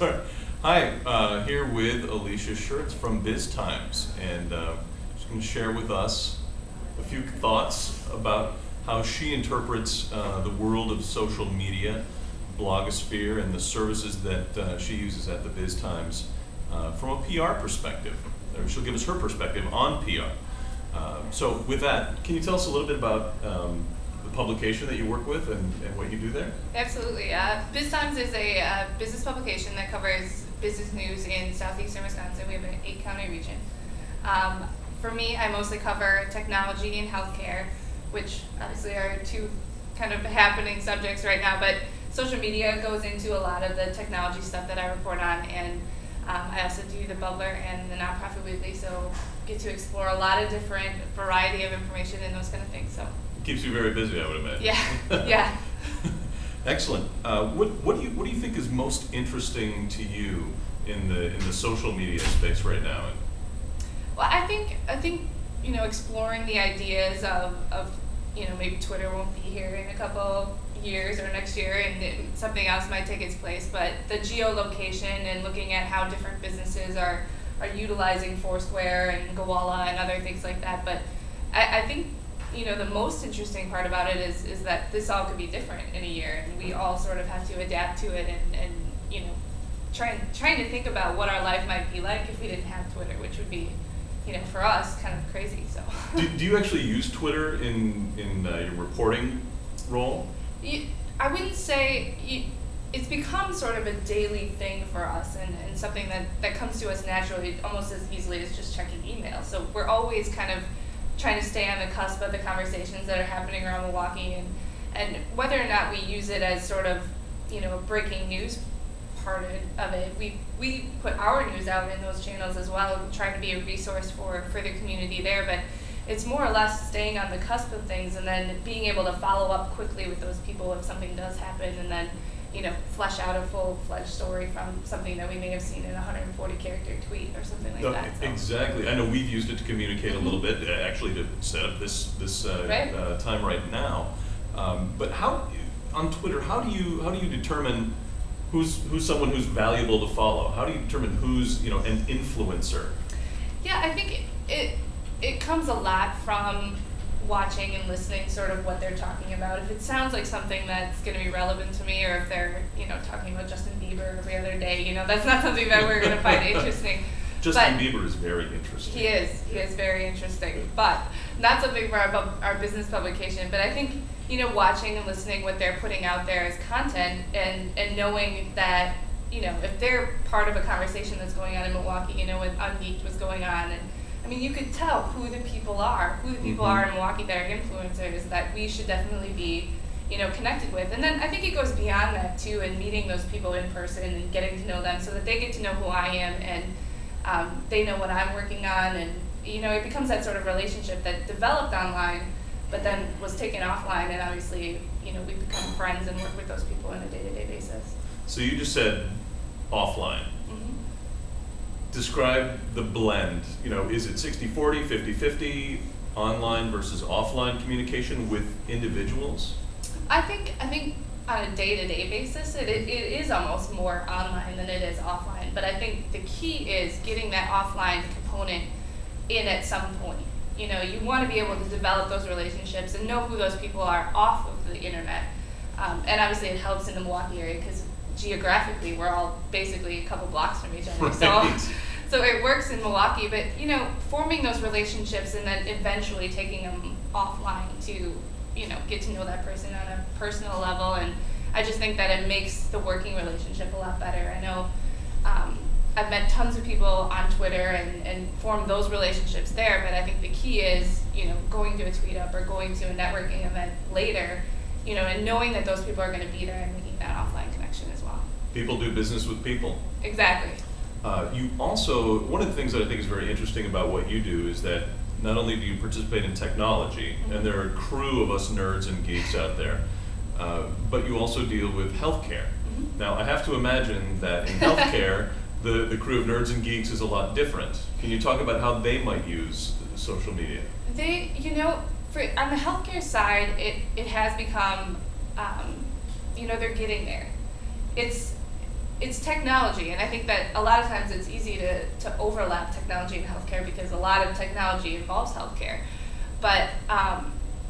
All right. Hi, here with Alysha Schertz from Biz Times, and she's going to share with us a few thoughts about how she interprets the world of social media, blogosphere, and the services that she uses at the Biz Times from a PR perspective. Or she'll give us her perspective on PR. So with that, can you tell us a little bit about the publication that you work with and what you do there? Absolutely. Biz Times is a business publication that covers business news in southeastern Wisconsin. We have an 8-county region. For me, I mostly cover technology and healthcare, which obviously are two kind of happening subjects right now, but social media goes into a lot of the technology stuff that I report on, and I also do the Bubbler and the Nonprofit Weekly, so get to explore a lot of different variety of information and those kind of things. So It keeps you very busy, I would imagine. yeah, yeah. Excellent. What do you think is most interesting to you in the social media space right now? Well, I think exploring the ideas of maybe Twitter won't be here in a couple years or next year, and something else might take its place. But the geolocation and looking at how different businesses are utilizing Foursquare and Gowalla and other things like that. But I think the most interesting part about it is that this all could be different in a year, and we all sort of have to adapt to it and trying to think about what our life might be like if we didn't have Twitter, which would be for us kind of crazy. So do you actually use Twitter in your reporting role? I wouldn't say it's become sort of a daily thing for us, and something that comes to us naturally almost as easily as just checking email. So we're always kind of trying to stay on the cusp of the conversations that are happening around Milwaukee, and whether or not we use it as sort of a breaking news part of it, we put our news out in those channels as well, trying to be a resource for the community there. But it's more or less staying on the cusp of things and then being able to follow up quickly with those people if something does happen, and then flesh out a full-fledged story from something that we may have seen in a 140-character tweet or something like that. So. Exactly. I know we've used it to communicate a little bit, actually to set up this right. Time right now. But how on Twitter? How do you determine who's someone who's valuable to follow? How do you determine who's an influencer? Yeah, I think it comes a lot from watching and listening sort of what they're talking about. If it sounds like something that's going to be relevant to me, or if they're talking about Justin Bieber every other day, that's not something that we're going to find interesting. Justin Bieber is very interesting. He is very interesting, but not something for our business publication. But I think watching and listening what they're putting out there as content, and knowing that if they're part of a conversation that's going on in Milwaukee, when Ungeeked was going on, and I mean, you could tell who the people are in Milwaukee that are influencers that we should definitely be, connected with. And then I think it goes beyond that too, and meeting those people in person and getting to know them so that they get to know who I am, and they know what I'm working on, and it becomes that sort of relationship that developed online, but then was taken offline, and obviously, we become friends and work with those people on a day-to-day basis. So you just said offline. Describe the blend. Is it 60-40, 50-50, online versus offline communication with individuals? I think on a day-to-day basis, it is almost more online than it is offline. But I think the key is getting that offline component in at some point. You want to be able to develop those relationships and know who those people are off of the internet. And obviously it helps in the Milwaukee area because geographically we're all basically a couple blocks from each other. Right. So it works in Milwaukee, but forming those relationships and then eventually taking them offline to get to know that person on a personal level, and I just think that it makes the working relationship a lot better. I know I've met tons of people on Twitter and formed those relationships there, but I think the key is going to a tweet up or going to a networking event later, and knowing that those people are going to be there and making that offline connection as well. People do business with people. Exactly. You also, one of the things that I think is very interesting about what you do is that not only do you participate in technology, and there are a crew of us nerds and geeks out there, but you also deal with healthcare. Now, I have to imagine that in healthcare, the crew of nerds and geeks is a lot different. Can you talk about how they might use social media? They, on the healthcare side, it has become, they're getting there. it's technology, and I think that a lot of times it's easy to overlap technology and healthcare because a lot of technology involves healthcare. But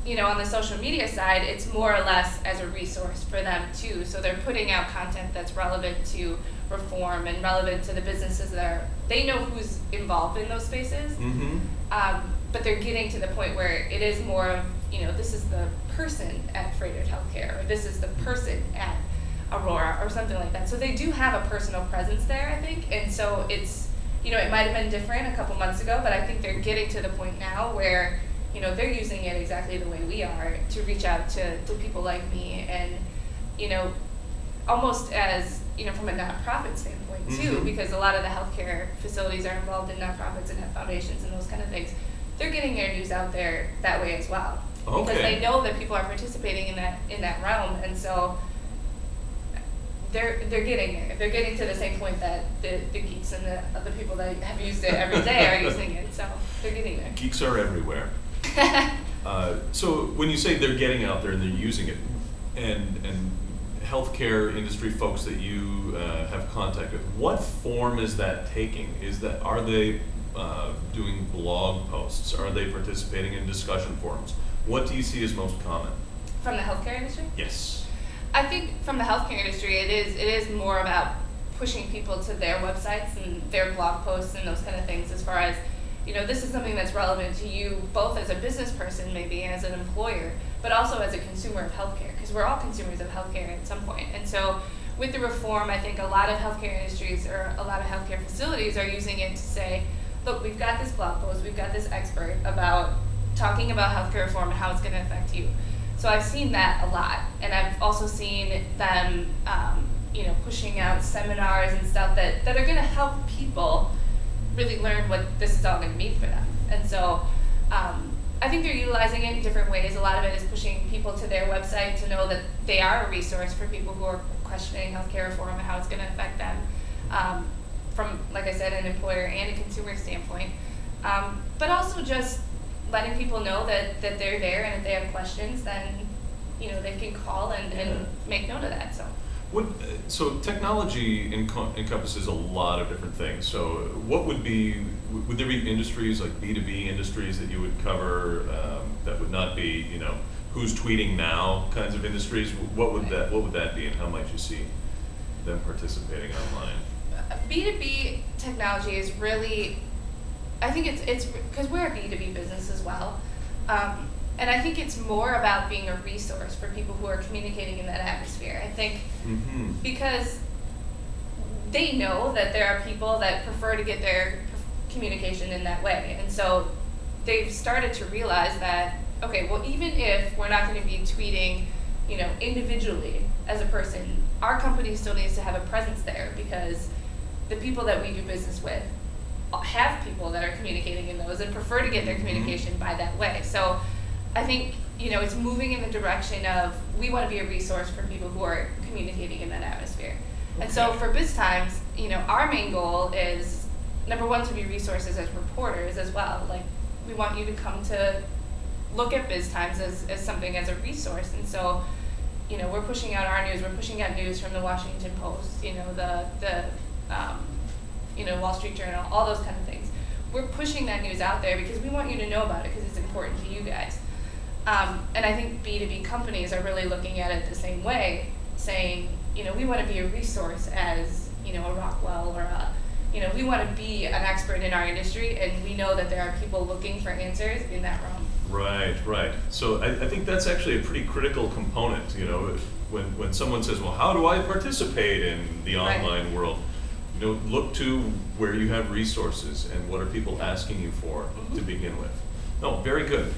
you know, on the social media side, it's more or less as a resource for them too. So they're putting out content that's relevant to reform and relevant to the businesses that they know who's involved in those spaces. Mm-hmm. But they're getting to the point where it is more of, you know, this is the person at Freighted Healthcare, or this is the person at Aurora, or something like that. So they do have a personal presence there, I think. And so it's, you know, it might have been different a couple months ago, but I think they're getting to the point now where, you know, they're using it exactly the way we are to reach out to people like me, and, you know, almost as, you know, from a nonprofit standpoint too, Mm-hmm. because a lot of the healthcare facilities are involved in nonprofits and have foundations and those kind of things. They're getting their news out there that way as well. Okay. Because they know that people are participating in that realm, and so they're getting there. They're getting to the same point that the geeks and the people that have used it every day are using it. So they're getting there. Geeks are everywhere. So when you say they're getting out there and they're using it, and healthcare industry folks that you have contact with, what form is that taking? Are they doing blog posts? Are they participating in discussion forums? What do you see as most common? From the healthcare industry? Yes. I think from the healthcare industry, it is more about pushing people to their websites and their blog posts and those kind of things, as far as, you know, this is something that's relevant to you both as a business person, maybe as an employer, but also as a consumer of healthcare, because we're all consumers of healthcare at some point. And so with the reform, I think a lot of healthcare industries or a lot of healthcare facilities are using it to say, look, we've got this blog post, we've got this expert about talking about healthcare reform and how it's going to affect you. So I've seen that a lot, and I've also seen them, you know, pushing out seminars and stuff that are going to help people really learn what this is all going to mean for them. And so I think they're utilizing it in different ways. A lot of it is pushing people to their website to know that they are a resource for people who are questioning healthcare reform and how it's going to affect them, from, like I said, an employer and a consumer standpoint. But also just letting people know that they're there, and if they have questions, then, you know, they can call and make note of that. So technology encompasses a lot of different things. So what would there be industries like B2B industries that you would cover that would not be, you know, who's tweeting now kinds of industries? What would that be, and how might you see them participating online? B2B technology is really, I think it's because we're a B2B business as well. And I think it's more about being a resource for people who are communicating in that atmosphere. I think because they know that there are people that prefer to get their communication in that way. And so they've started to realize that, okay, well, even if we're not going to be tweeting, you know, individually as a person, our company still needs to have a presence there, because the people that we do business with have people that are communicating in those and prefer to get their communication by that way. So I think, you know, it's moving in the direction of, we want to be a resource for people who are communicating in that atmosphere. Okay. And so for BizTimes, you know, our main goal is, number one, to be resources as reporters as well. Like, we want you to come to look at BizTimes as something, as a resource. And so, you know, we're pushing out our news, we're pushing out news from the Washington Post, you know, the you know, Wall Street Journal, all those kind of things. We're pushing that news out there because we want you to know about it, because it's important to you guys. And I think B2B companies are really looking at it the same way, saying, you know, we want to be a resource as, you know, a Rockwell or a, you know, we want to be an expert in our industry, and we know that there are people looking for answers in that realm. Right. So I think that's actually a pretty critical component, you know, when someone says, well, how do I participate in the online world? You know, look to where you have resources and what are people asking you for to begin with. No, very good.